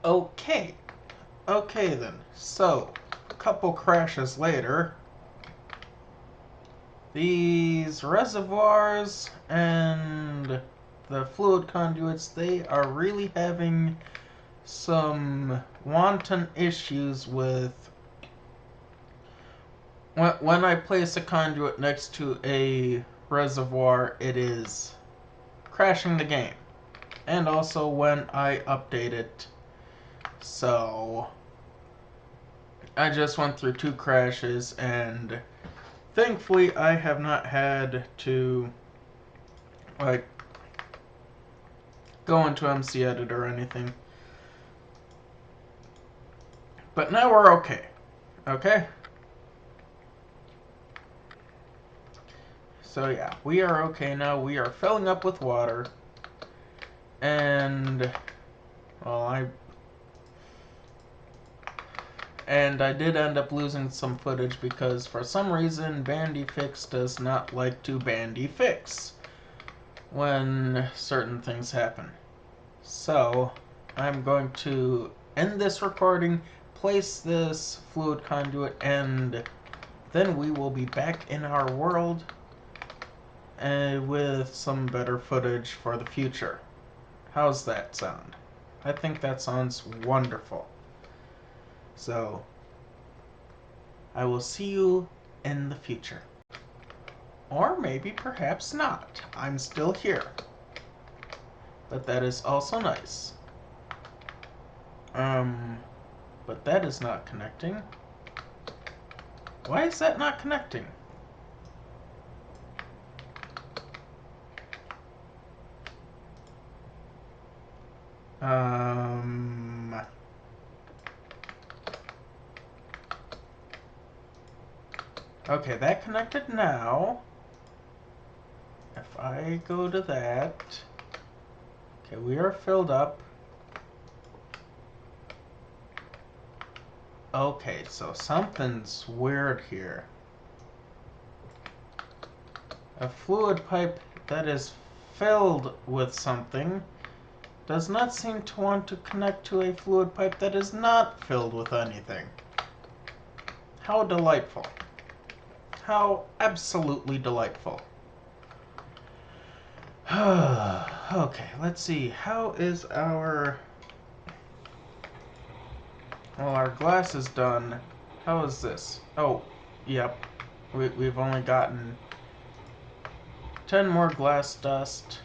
Okay. Okay then. So, a couple crashes later, these reservoirs and the fluid conduits, they are really having some wanton issues with when I place a conduit next to a reservoir, it is crashing the game. And also when I update it. So I just went through 2 crashes, and thankfully I have not had to like go into MC Edit or anything. But now we're okay. Okay? So yeah, we are okay now. We are filling up with water. And well, I did end up losing some footage because for some reason Bandyfix does not like to Bandyfix when certain things happen. So I'm going to end this recording, place this fluid conduit, and then we will be back in our world with some better footage for the future. How's that sound? I think that sounds wonderful. So I will see you in the future. Or maybe perhaps not. I'm still here. But that is also nice. But that is not connecting. Why is that not connecting? Okay, that connected now. If I go to that... Okay, we are filled up. Okay, so something's weird here. A fluid pipe that is filled with something does not seem to want to connect to a fluid pipe that is not filled with anything. How delightful. How absolutely delightful. Okay, let's see. How is our... Well, our glass is done. How is this? Oh, yep. We've only gotten 10 more glass dust.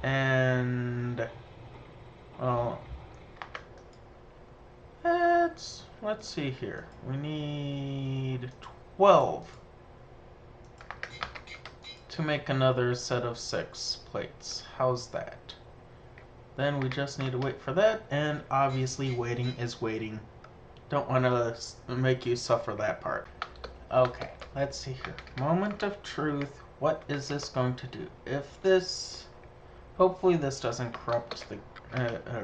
And... Well... Let's see here. We need 12 to make another set of 6 plates. How's that? Then we just need to wait for that, and obviously waiting is waiting. Don't want to make you suffer that part. Okay, let's see here. Moment of truth. What is this going to do? If this... Hopefully this doesn't corrupt the...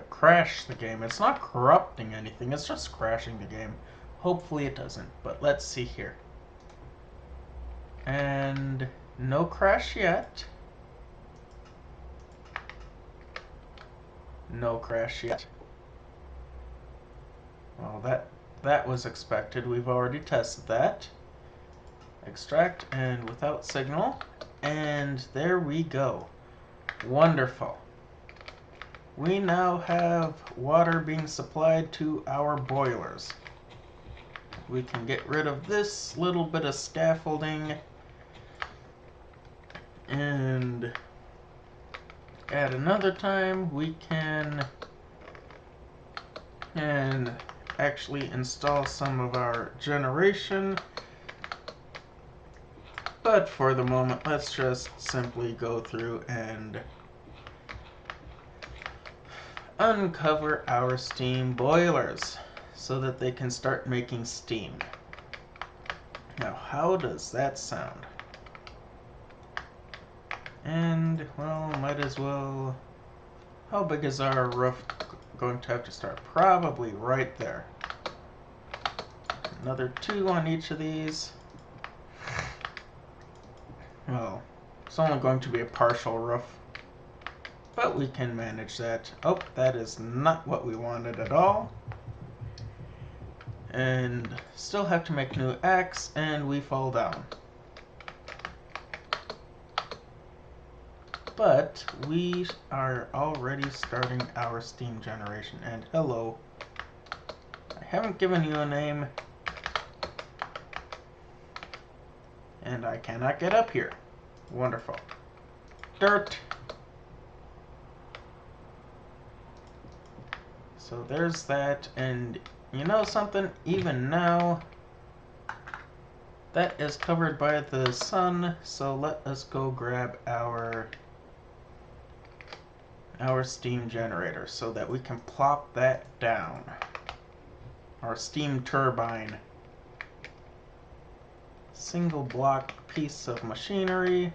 crash the game. It's not corrupting anything, it's just crashing the game. Hopefully it doesn't, but let's see here. And no crash yet. No crash yet. Well, that was expected. We've already tested that. Extract and without signal. And there we go. Wonderful. We now have water being supplied to our boilers. We can get rid of this little bit of scaffolding and at another time we can actually install some of our generation. But for the moment, let's just simply go through and uncover our steam boilers so that they can start making steam. Now, how does that sound? And, well, might as well... How big is our roof going to have to start? Probably right there. Another 2 on each of these. Well, it's only going to be a partial roof. but we can manage that. Oh, that is not what we wanted at all. And still have to make new axe, and we fall down. But we are already starting our steam generation. And hello. I haven't given you a name. And I cannot get up here. Wonderful. Dirt. So there's that. And you know something? Even now, that is covered by the sun. So let us go grab our steam generator so that we can plop that down. Our steam turbine. Single block piece of machinery.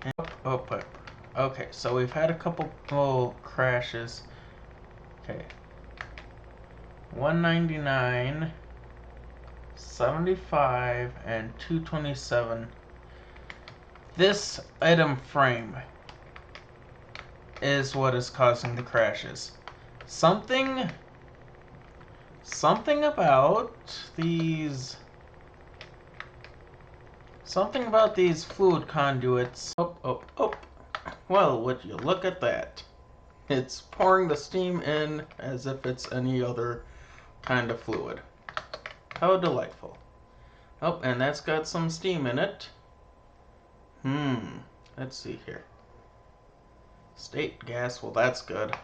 And output. Okay, so we've had a couple crashes. Okay. 199, 75, and 227. This item frame is what is causing the crashes. Something about these fluid conduits. Oh. Well, would you look at that? It's pouring the steam in as if it's any other kind of fluid. How delightful. Oh, and that's got some steam in it. Let's see here. State gas, well that's good.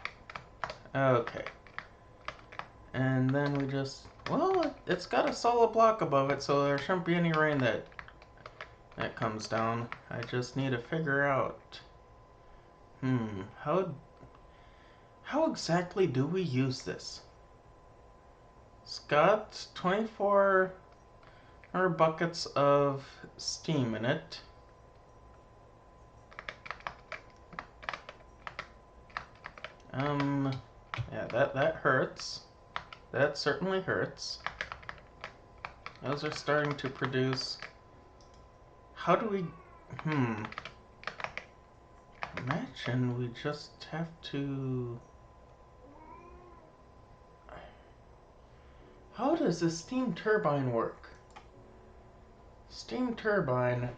Okay. And then we just, well, it's got a solid block above it, so there shouldn't be any rain that comes down. I just need to figure out, how exactly do we use this? It's got 24 buckets of steam in it. Yeah, that hurts. That certainly hurts. Those are starting to produce. How do we, imagine we just have to, how does a steam turbine work? Steam turbine.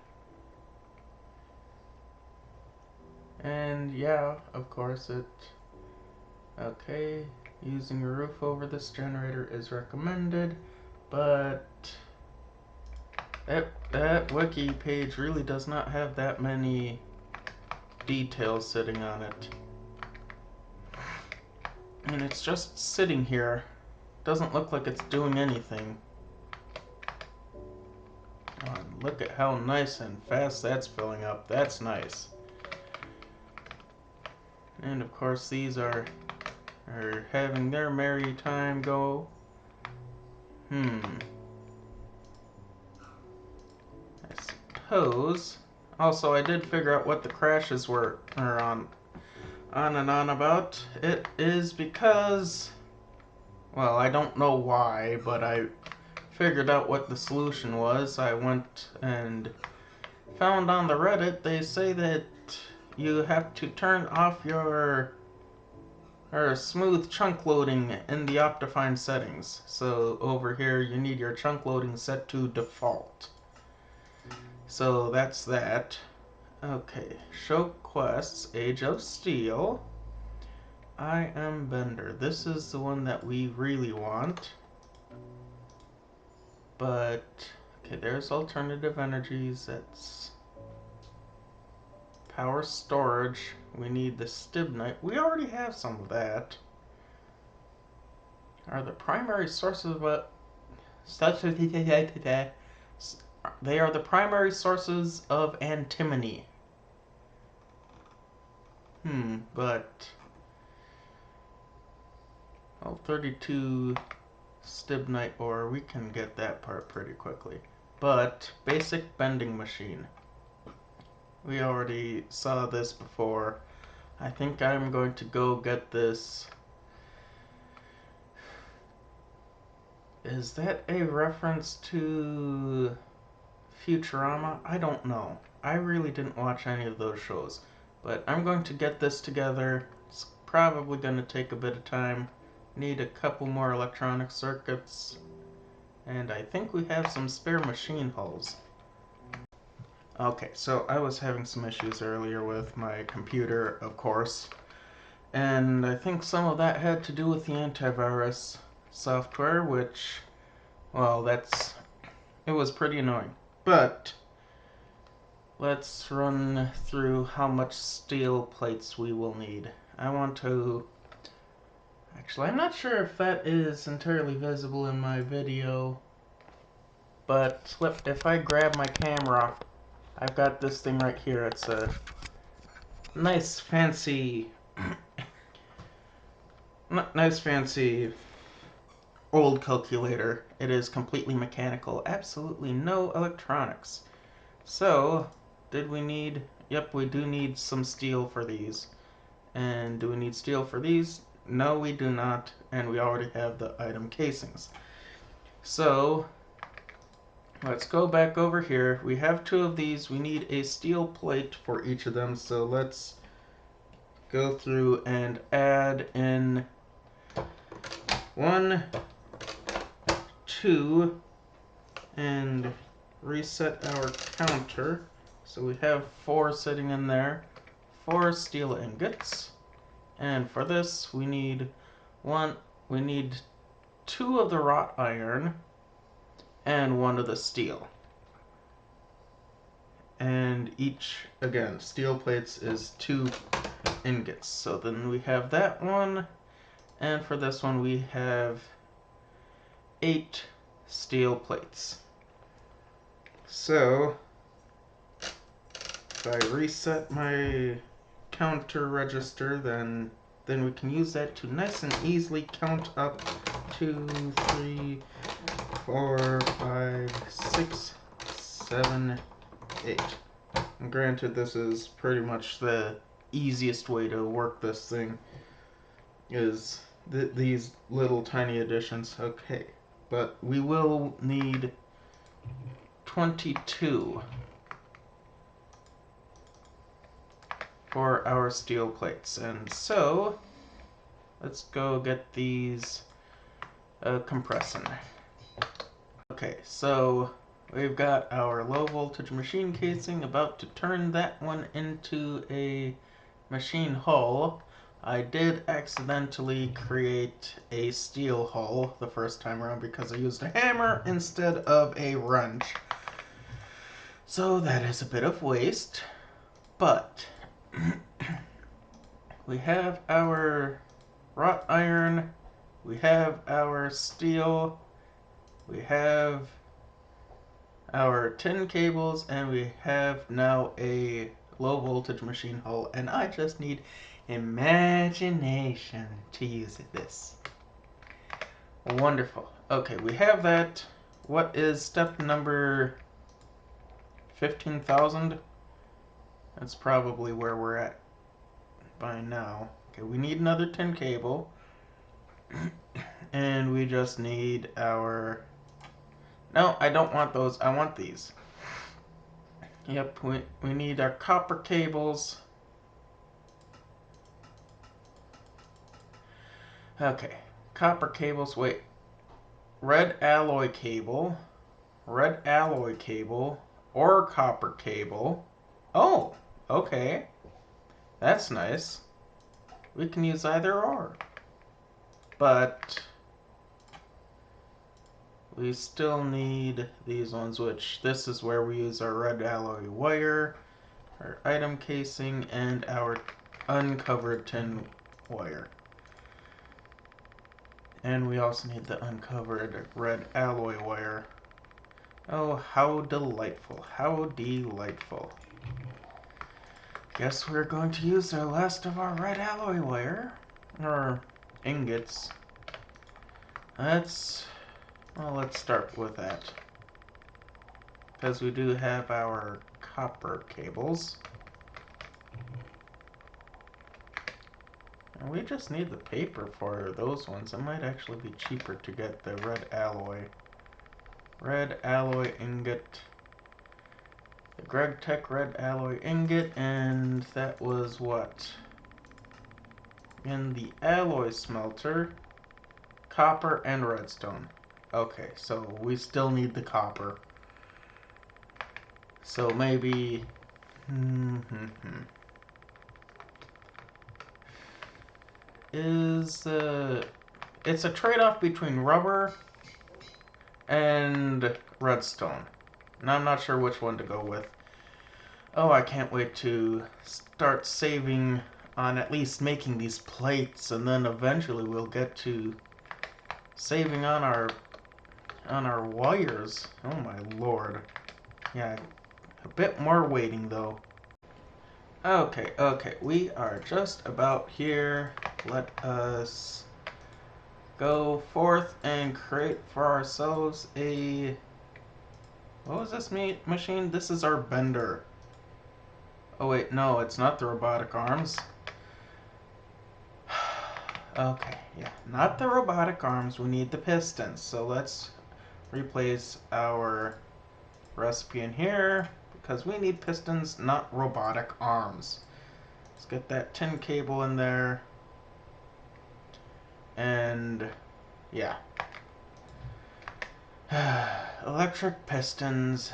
And yeah, of course it, okay, using a roof over this generator is recommended, but that wiki page really does not have that many details sitting on it. And it's just sitting here. Doesn't look like it's doing anything. Oh, look at how nice and fast that's filling up. That's nice. And of course these are having their merry time go. I suppose. Also, I did figure out what the crashes were on and on about. It is because, well, I don't know why, but I figured out what the solution was. I went and found on the Reddit, they say that you have to turn off your smooth chunk loading in the Optifine settings. So over here you need your chunk loading set to default. So that's that. Okay, show quests, Age of Steel. I am Bender. This is the one that we really want. But, okay, there's alternative energies. That's power storage. We need the stibnite. We already have some of that. Are the primary sources of they are the primary sources of antimony. But, well, 32 stibnite ore, we can get that part pretty quickly. But basic bending machine. We already saw this before. I think I'm going to go get this. Is that a reference to Futurama? I don't know. I really didn't watch any of those shows. But I'm going to get this together. It's probably going to take a bit of time. Need a couple more electronic circuits. And I think we have some spare machine hulls. Okay, so I was having some issues earlier with my computer, of course. And I think some of that had to do with the antivirus software, which, well, it was pretty annoying. But let's run through how much steel plates we will need. Actually, I'm not sure if that is entirely visible in my video, but if I grab my camera, I've got this thing right here. It's a nice fancy, nice fancy old calculator. It is completely mechanical, absolutely no electronics. So, did we need... Yep, we do need some steel for these. And do we need steel for these? No, we do not, and we already have the item casings. So, let's go back over here. We have 2 of these. We need a steel plate for each of them, so let's go through and add in 1, 2, and reset our counter. So we have 4 sitting in there. 4 steel ingots. And for this, we need 2 of the wrought iron and 1 of the steel. And each, again, steel plates is 2 ingots. So then we have that one, and for this one we have 8 steel plates. So if I reset my counter register, then we can use that to nice and easily count up 2, 3, 4, 5, 6, 7, 8. And granted, this is pretty much the easiest way to work this thing, is these little tiny additions. Okay, but we will need 22 for our steel plates. And so, let's go get these compressing. Okay, so we've got our low voltage machine casing, about to turn that one into a machine hull. I did accidentally create a steel hull the first time around because I used a hammer instead of a wrench. So that is a bit of waste, but we have our wrought iron, we have our steel, we have our tin cables, and we have now a low voltage machine hull, and I just need imagination to use this. Wonderful. Okay, we have that. What is step number 15,000? That's probably where we're at by now. Okay, we need another tin cable. And we just need our... No, I don't want those. I want these. Yep, we need our copper cables. Okay, copper cables. Wait. Red alloy cable, or copper cable. Oh, okay. That's nice. We can use either or. But we still need these ones, which this is where we use our red alloy wire, our item casing, and our uncovered tin wire. And we also need the uncovered red alloy wire. Oh, how delightful. How delightful. Guess we're going to use the last of our red alloy wire. Or ingots. Let's start with that. Because we do have our copper cables. And we just need the paper for those ones. It might actually be cheaper to get the red alloy. Red alloy ingot. The Greg Tech red alloy ingot, and that was what? In the alloy smelter, copper and redstone. Okay, so we still need the copper. So maybe... Is... It's a trade-off between rubber and redstone. And I'm not sure which one to go with. Oh, I can't wait to start saving on at least making these plates, and then eventually we'll get to saving on our wires. Oh my lord. Yeah, a bit more waiting though. Okay, we are just about here. Let us go forth and create for ourselves a... What was this machine? This is our bender. Oh wait, no, it's not the robotic arms. Okay, yeah, not the robotic arms, we need the pistons. So let's replace our recipe in here because we need pistons, not robotic arms. Let's get that tin cable in there. And yeah. Electric pistons,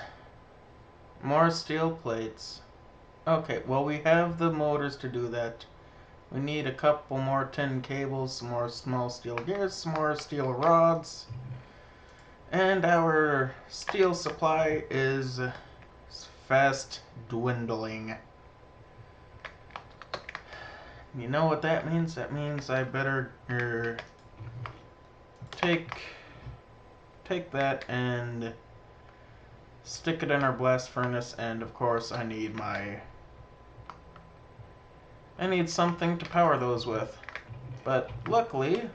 more steel plates. Okay, well, we have the motors to do that. We need a couple more tin cables, some more small steel gears, some more steel rods. And our steel supply is fast dwindling. You know what that means? That means I better take that and stick it in our blast furnace, and of course I need something to power those with. But luckily,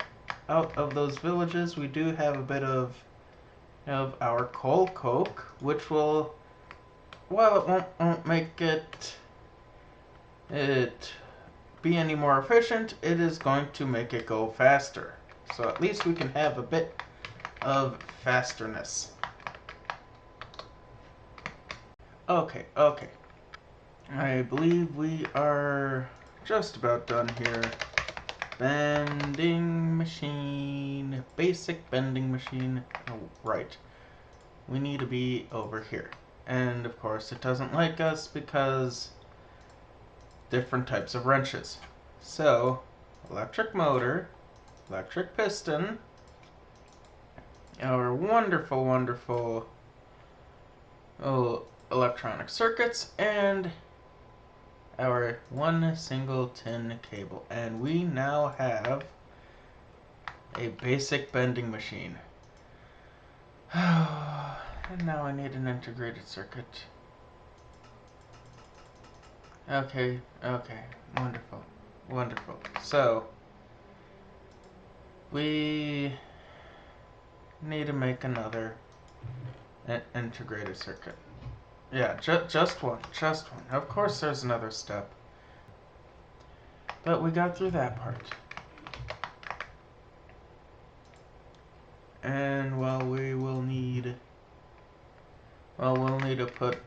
out of those villages we do have a bit of our coal coke, which will, while it won't make it be any more efficient, it is going to make it go faster. So at least we can have a bit of fasterness. Okay. I believe we are just about done here. Bending machine. Basic bending machine. Oh, right. We need to be over here. And of course it doesn't like us because different types of wrenches. So, electric motor, electric piston, our wonderful electronic circuits, and our one single tin cable. And we now have a basic bending machine. And now I need an integrated circuit. Okay, wonderful. So, we need to make another integrated circuit. Yeah, just one. Of course there's another step. But we got through that part. And we'll need to put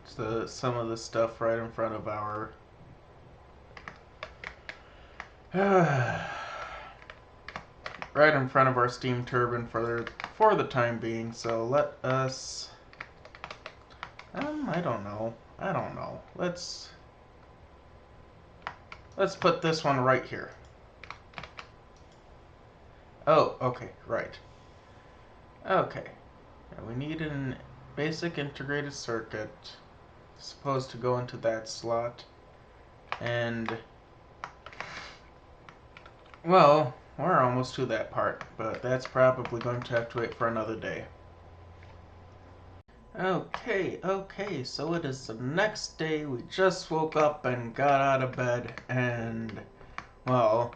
some of the stuff right in front of our right in front of our steam turbine for the time being. So let us I don't know. Let's put this one right here. Oh, okay, right. Okay. Now we need a basic integrated circuit supposed to go into that slot. And well, we're almost to that part, but that's probably going to have to wait for another day. Okay, so it is the next day. We just woke up and got out of bed, and well,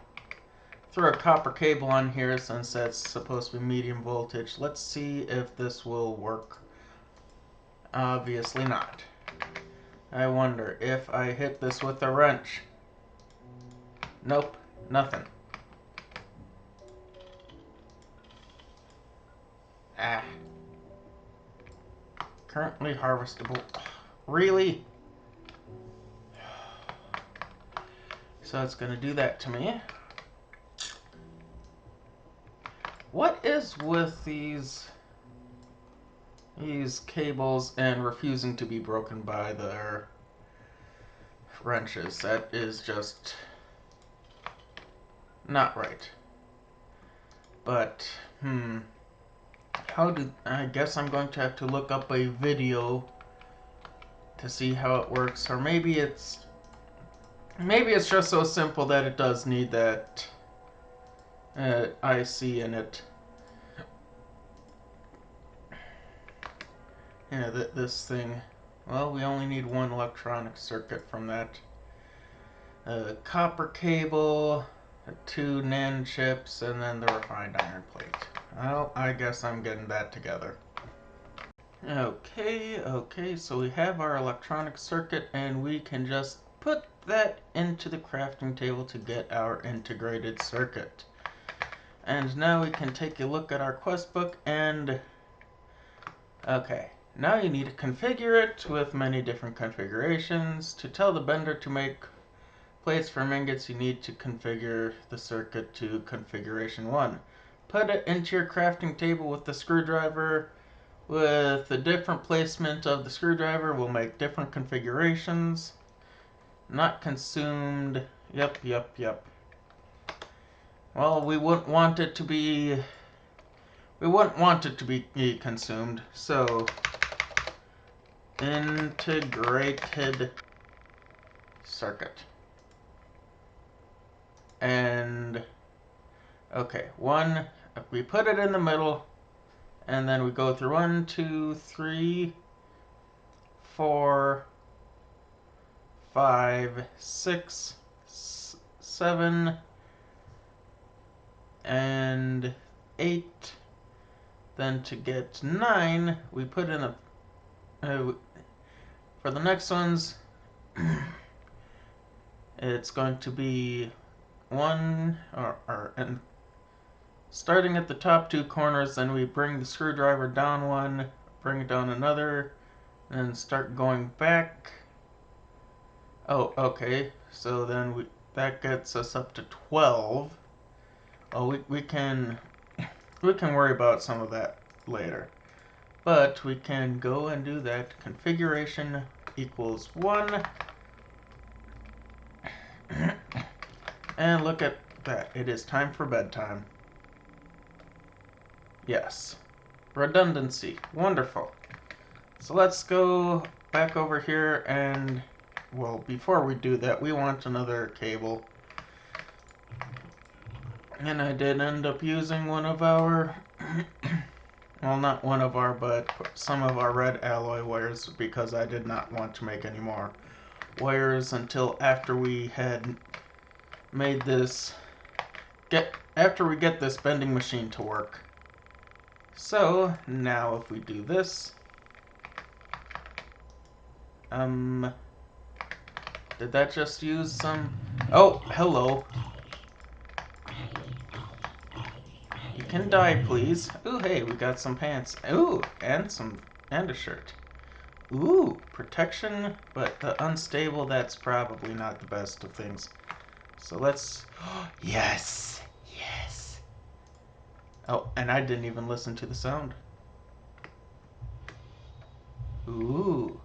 threw a copper cable on here since that's supposed to be medium voltage. Let's see if this will work. Obviously not. I wonder if I hit this with a wrench. Nope, nothing. Ah. Currently harvestable. Really? So it's going to do that to me. What is with these cables and refusing to be broken by their wrenches? That is just not right. But, I guess I'm going to have to look up a video to see how it works, or maybe it's just so simple that it does need that IC in it. Yeah, this thing. Well, we only need one electronic circuit from that. A copper cable, 2 NAND chips, and then the refined iron plate. Well, I guess I'm getting that together. Okay, so we have our electronic circuit, and we can just put that into the crafting table to get our integrated circuit. And now we can take a look at our quest book, and okay, now you need to configure it with many different configurations. To tell the bender to make plates from ingots, you need to configure the circuit to configuration 1. Put it into your crafting table with the screwdriver. With the different placement of the screwdriver, we'll make different configurations. Not consumed. Yep. Well, we wouldn't want it to be consumed. So, integrated circuit. And okay, we put it in the middle, and then we go through 1, 2, 3, 4, 5, 6, 7, and 8. Then to get 9, we put in for the next ones, it's going to be 1, and starting at the top 2 corners, then we bring the screwdriver down 1, bring it down another, and start going back. Oh, okay, so then that gets us up to 12. Oh, we can worry about some of that later. But we can go and do that. Configuration equals 1. And look at that. It is time for bedtime. Yes. Redundancy. Wonderful. So let's go back over here and, well, before we do that, we want another cable. And I did end up using one of our, well, not one of our, but some of our red alloy wires because I did not want to make any more wires until after we had made this, after we get this bending machine to work. So, now if we do this, did that just use some, oh, hello. You can die, please. Ooh, hey, we got some pants. Ooh, and a shirt. Ooh, protection, but the unstable, that's probably not the best of things. So let's, yes. Oh, and I didn't even listen to the sound. Ooh.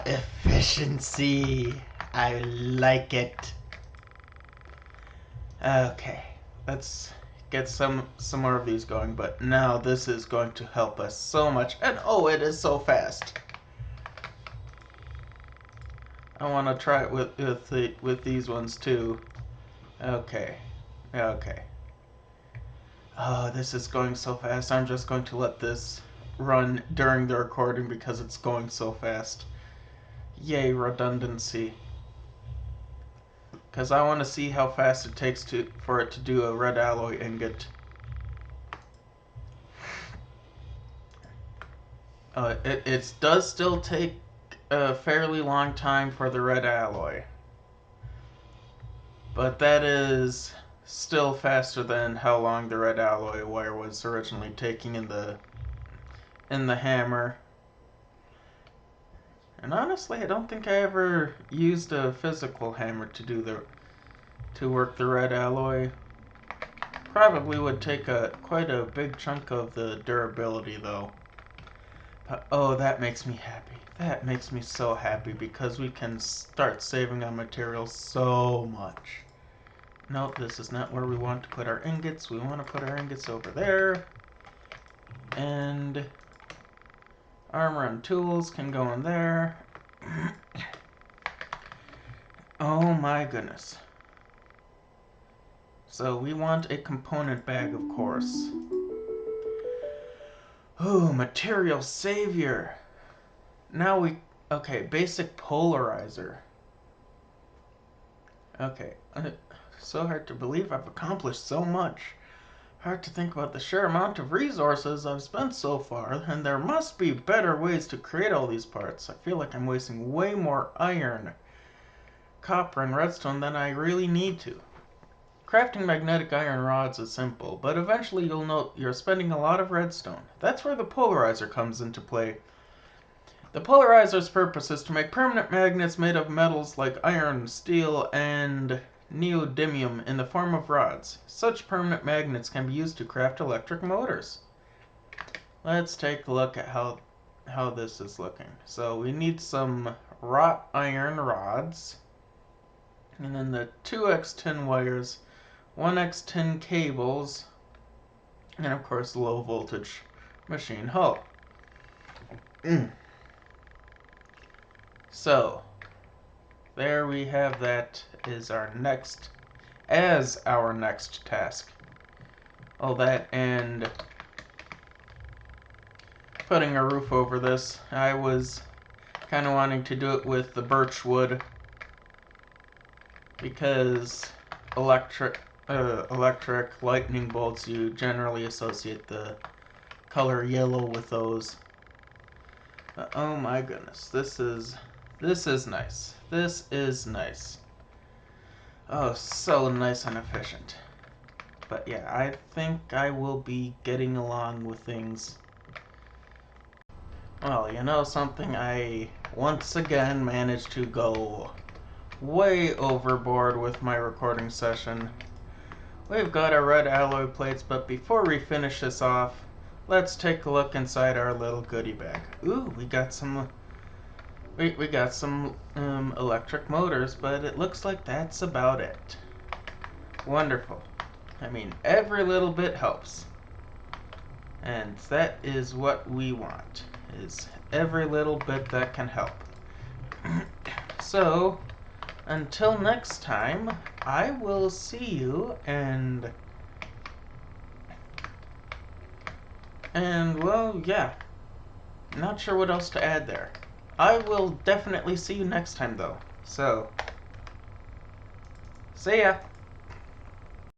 Efficiency. I like it. Okay, let's get some more of these going, but now this is going to help us so much. And oh, it is so fast. I want to try it with these ones too. Okay. Oh, this is going so fast. I'm just going to let this run during the recording because it's going so fast. Yay, redundancy. Because I want to see how fast it takes for it to do a red alloy ingot. It does still take a fairly long time for the red alloy. But that is still faster than how long the red alloy wire was originally taking in the hammer. And honestly, I don't think I ever used a physical hammer to work the red alloy. Probably would take quite a big chunk of the durability though. But oh, that makes me happy. That makes me so happy because we can start saving on materials so much. Nope, this is not where we want to put our ingots. We want to put our ingots over there. And armor and tools can go in there. Oh my goodness. So we want a component bag, of course. Ooh, material savior. Now we... Okay, basic polarizer. Okay. So hard to believe I've accomplished so much. Hard to think about the sheer amount of resources I've spent so far, and there must be better ways to create all these parts. I feel like I'm wasting way more iron, copper, and redstone than I really need to. Crafting magnetic iron rods is simple, but eventually you'll note you're spending a lot of redstone. That's where the polarizer comes into play. The polarizer's purpose is to make permanent magnets made of metals like iron, steel, and neodymium in the form of rods. Such permanent magnets can be used to craft electric motors. Let's take a look at how this is looking. So we need some wrought iron rods, and then the 2x10 wires, 1x10 cables, and of course low voltage machine hull. So there we have that as our next task. All that and putting a roof over this. I was kind of wanting to do it with the birch wood because electric lightning bolts, you generally associate the color yellow with those. Oh my goodness, this is nice. This is nice. Oh, so nice and efficient. But yeah, I think I will be getting along with things. Well, you know something? I once again managed to go way overboard with my recording session. We've got our red alloy plates, but before we finish this off, let's take a look inside our little goodie bag. Ooh, we got some electric motors, but it looks like that's about it. Wonderful. I mean, every little bit helps. And that is what we want, is every little bit that can help. So, until next time, I will see you and well, yeah. Not sure what else to add there. I will definitely see you next time though. So, see ya.